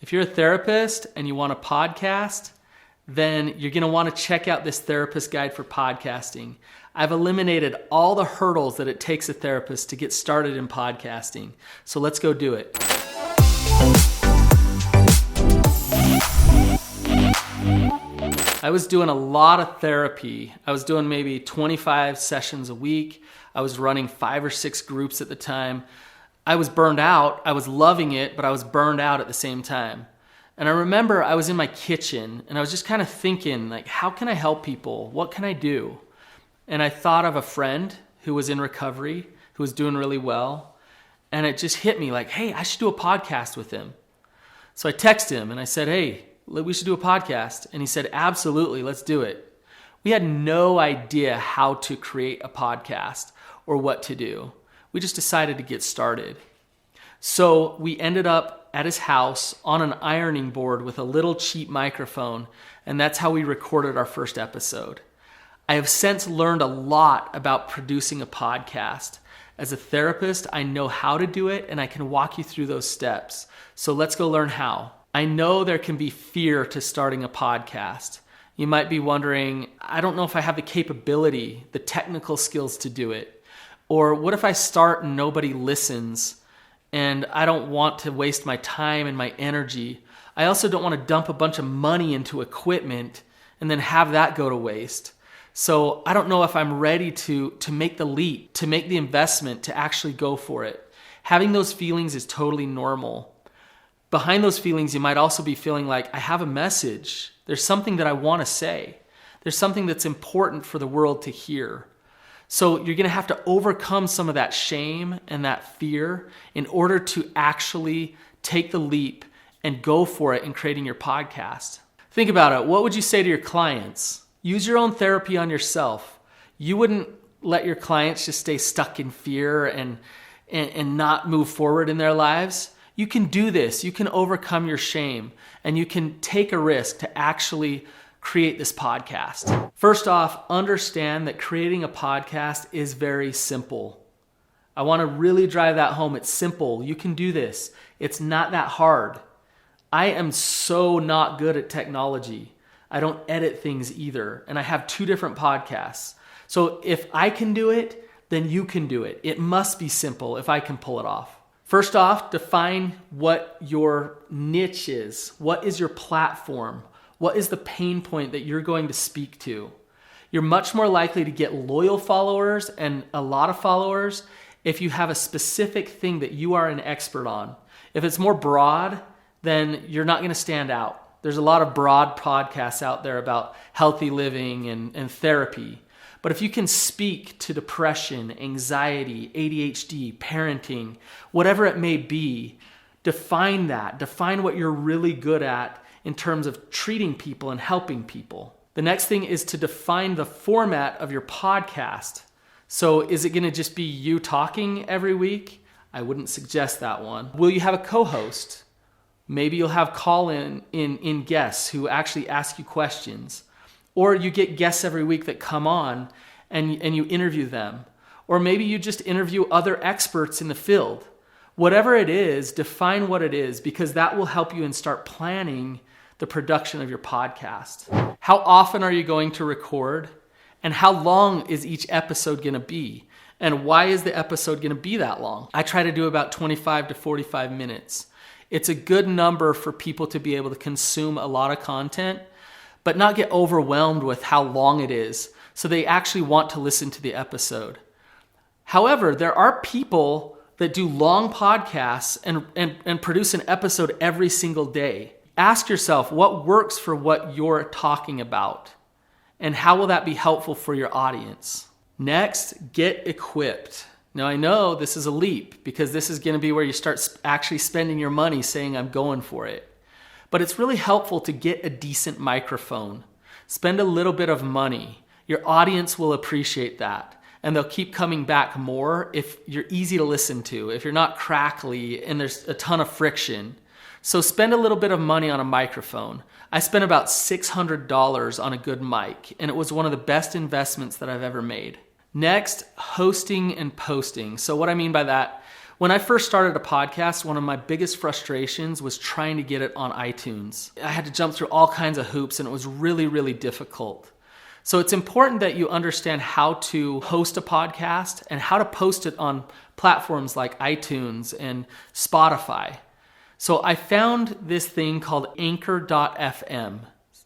If you're a therapist and you want a podcast, then you're going to want to check out this therapist guide for podcasting. I've eliminated all the hurdles that it takes a therapist to get started in podcasting. So let's go do it. I was doing a lot of therapy. I was doing maybe 25 sessions a week. I was running 5 or 6 groups at the time. I was burned out. I was loving it, but I was burned out at the same time. And I remember I was in my kitchen and I was just kind of thinking, like, how can I help people? What can I do? And I thought of a friend who was in recovery, who was doing really well. And it just hit me like, hey, I should do a podcast with him. So I texted him and I said, hey, we should do a podcast. And he said, absolutely, let's do it. We had no idea how to create a podcast or what to do. We just decided to get started. So we ended up at his house on an ironing board with a little cheap microphone, and that's how we recorded our first episode. I have since learned a lot about producing a podcast. As a therapist, I know how to do it, and I can walk you through those steps. So let's go learn how. I know there can be fear to starting a podcast. You might be wondering, I don't know if I have the capability, the technical skills to do it. Or what if I start and nobody listens and I don't want to waste my time and my energy? I also don't want to dump a bunch of money into equipment and then have that go to waste. So I don't know if I'm ready to make the leap, to make the investment, to actually go for it. Having those feelings is totally normal. Behind those feelings, you might also be feeling like, I have a message. There's something that I want to say. There's something that's important for the world to hear. So you're going to have to overcome some of that shame and that fear in order to actually take the leap and go for it in creating your podcast. Think about it. What would you say to your clients? Use your own therapy on yourself. You wouldn't let your clients just stay stuck in fear and not move forward in their lives. You can do this. You can overcome your shame and you can take a risk to actually create this podcast. First off, understand that creating a podcast is very simple. I want to really drive that home. It's simple. You can do this. It's not that hard. I am so not good at technology. I don't edit things either. And I have 2 different podcasts. So if I can do it, then you can do it. It must be simple if I can pull it off. First off, define what your niche is. What is your platform? What is the pain point that you're going to speak to? You're much more likely to get loyal followers and a lot of followers if you have a specific thing that you are an expert on. If it's more broad, then you're not going to stand out. There's a lot of broad podcasts out there about healthy living and therapy. But if you can speak to depression, anxiety, ADHD, parenting, whatever it may be, define that. Define what you're really good at in terms of treating people and helping people. The next thing is to define the format of your podcast. So is it going to just be you talking every week? I wouldn't suggest that one. Will you have a co-host? Maybe you'll have call-in guests who actually ask you questions. Or you get guests every week that come on and you interview them. Or maybe you just interview other experts in the field. Whatever it is, define what it is, because that will help you and start planning the production of your podcast. How often are you going to record? And how long is each episode going to be? And why is the episode going to be that long? I try to do about 25 to 45 minutes. It's a good number for people to be able to consume a lot of content, but not get overwhelmed with how long it is, so they actually want to listen to the episode. However, there are people that do long podcasts and produce an episode every single day. Ask yourself what works for what you're talking about, and how will that be helpful for your audience? Next, get equipped. Now, I know this is a leap because this is going to be where you start actually spending your money saying, I'm going for it. But it's really helpful to get a decent microphone. Spend a little bit of money. Your audience will appreciate that. And they'll keep coming back more if you're easy to listen to, if you're not crackly and there's a ton of friction. So spend a little bit of money on a microphone. I spent about $600 on a good mic, and it was one of the best investments that I've ever made. Next, hosting and posting. So what I mean by that, When I first started a podcast, one of my biggest frustrations was trying to get it on iTunes. I had to jump through all kinds of hoops, and it was really, really difficult. So it's important that you understand how to host a podcast and how to post it on platforms like iTunes and Spotify. So I found this thing called Anchor.fm.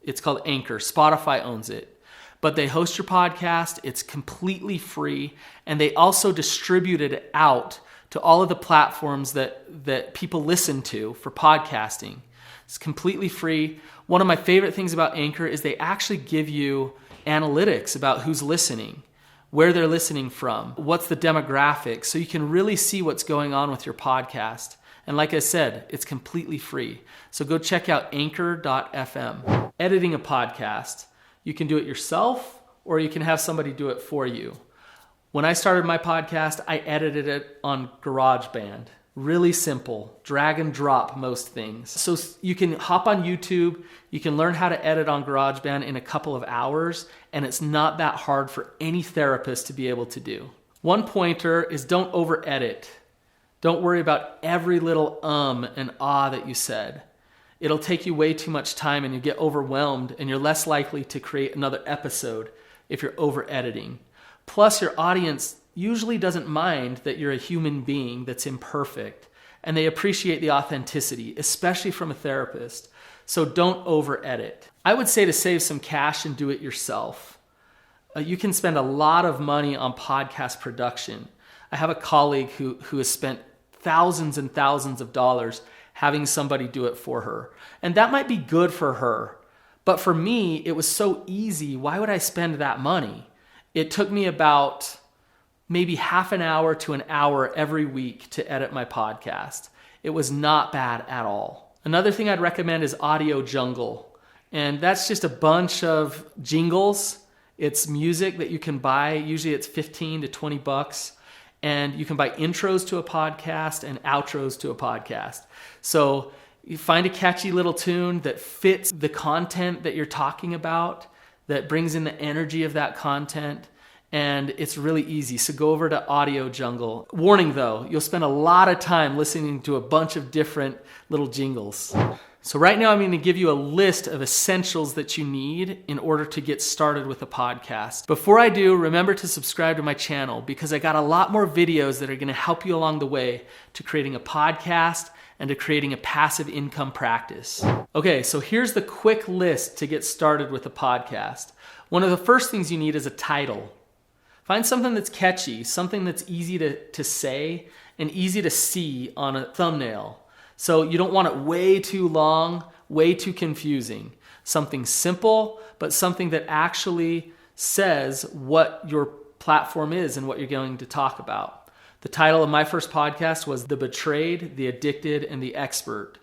It's called Anchor. Spotify owns it. But they host your podcast. It's completely free. And they also distribute it out to all of the platforms that people listen to for podcasting. It's completely free. One of my favorite things about Anchor is they actually give you analytics about who's listening, where they're listening from, what's the demographic, so you can really see what's going on with your podcast. And like I said, it's completely free. So go check out Anchor.fm. Editing a podcast, you can do it yourself or you can have somebody do it for you. When I started my podcast, I edited it on GarageBand. Really simple, drag and drop most things. So you can hop on YouTube, you can learn how to edit on GarageBand in a couple of hours, and it's not that hard for any therapist to be able to do. One pointer is don't over edit. Don't worry about every little and ah that you said. It'll take you way too much time and you get overwhelmed, and you're less likely to create another episode if you're over editing. Plus, your audience usually doesn't mind that you're a human being that's imperfect, and they appreciate the authenticity, especially from a therapist. So don't over edit. I would say to save some cash and do it yourself. You can spend a lot of money on podcast production. I have a colleague who has spent thousands and thousands of dollars having somebody do it for her. And that might be good for her. But for me, it was so easy. Why would I spend that money? It took me about maybe half an hour to an hour every week to edit my podcast. It was not bad at all. Another thing I'd recommend is AudioJungle. And that's just a bunch of jingles. It's music that you can buy. Usually it's 15 to 20 bucks. And you can buy intros to a podcast and outros to a podcast. So you find a catchy little tune that fits the content that you're talking about, that brings in the energy of that content, and it's really easy. So go over to AudioJungle. Warning though, you'll spend a lot of time listening to a bunch of different little jingles. So right now I'm going to give you a list of essentials that you need in order to get started with a podcast. Before I do, remember to subscribe to my channel because I got a lot more videos that are going to help you along the way to creating a podcast and to creating a passive income practice. Okay, so here's the quick list to get started with a podcast. One of the first things you need is a title. Find something that's catchy, something that's easy to say and easy to see on a thumbnail. So you don't want it way too long, way too confusing. Something simple, but something that actually says what your platform is and what you're going to talk about. The title of my first podcast was The Betrayed, The Addicted, and The Expert.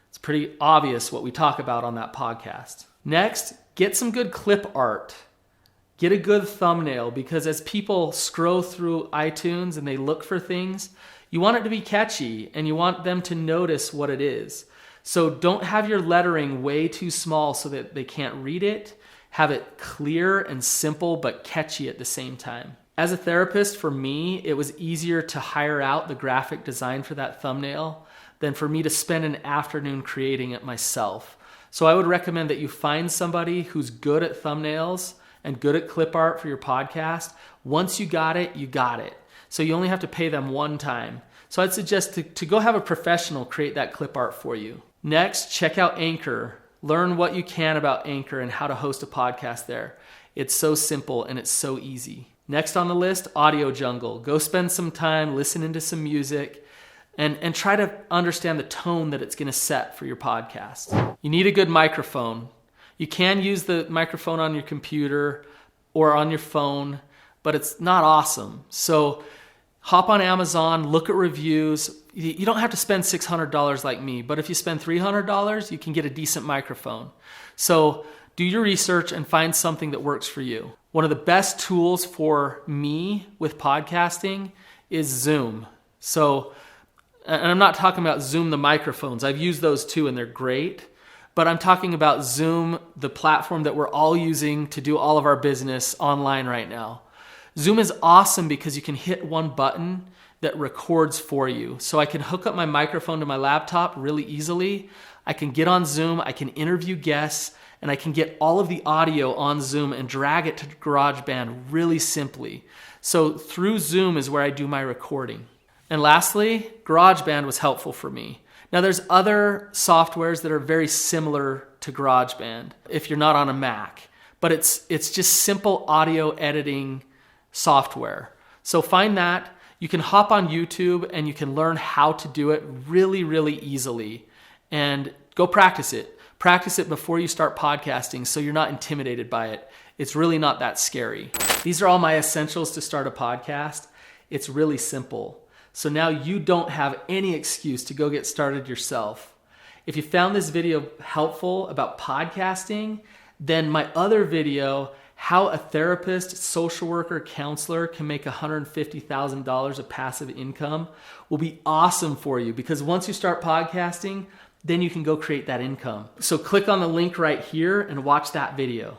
It's pretty obvious what we talk about on that podcast. Next, get some good clip art. Get a good thumbnail, because as people scroll through iTunes and they look for things, you want it to be catchy and you want them to notice what it is. So don't have your lettering way too small so that they can't read it. Have it clear and simple but catchy at the same time. As a therapist, for me, it was easier to hire out the graphic design for that thumbnail than for me to spend an afternoon creating it myself. So I would recommend that you find somebody who's good at thumbnails and good at clip art for your podcast. Once you got it, you got it. So you only have to pay them one time. So I'd suggest to go have a professional create that clip art for you. Next, check out Anchor. Learn what you can about Anchor and how to host a podcast there. It's so simple and it's so easy. Next on the list, AudioJungle. Go spend some time listening to some music and try to understand the tone that it's going to set for your podcast. You need a good microphone. You can use the microphone on your computer or on your phone, but it's not awesome. So hop on Amazon, look at reviews. You don't have to spend $600 like me, but if you spend $300, you can get a decent microphone. So do your research and find something that works for you. One of the best tools for me with podcasting is Zoom. So, and I'm not talking about Zoom the microphones. I've used those too and they're great. But I'm talking about Zoom, the platform that we're all using to do all of our business online right now. Zoom is awesome because you can hit one button that records for you. So I can hook up my microphone to my laptop really easily. I can get on Zoom, I can interview guests, and I can get all of the audio on Zoom and drag it to GarageBand really simply. So through Zoom is where I do my recording. And lastly, GarageBand was helpful for me. Now there's other softwares that are very similar to GarageBand if you're not on a Mac, but it's just simple audio editing software. So find that. You can hop on YouTube and you can learn how to do it really, really easily. And go practice it. Practice it before you start podcasting so you're not intimidated by it. It's really not that scary. These are all my essentials to start a podcast. It's really simple. So now you don't have any excuse to go get started yourself. If you found this video helpful about podcasting, then my other video, how a therapist, social worker, counselor can make $150,000 of passive income, will be awesome for you, because once you start podcasting, then you can go create that income. So click on the link right here and watch that video.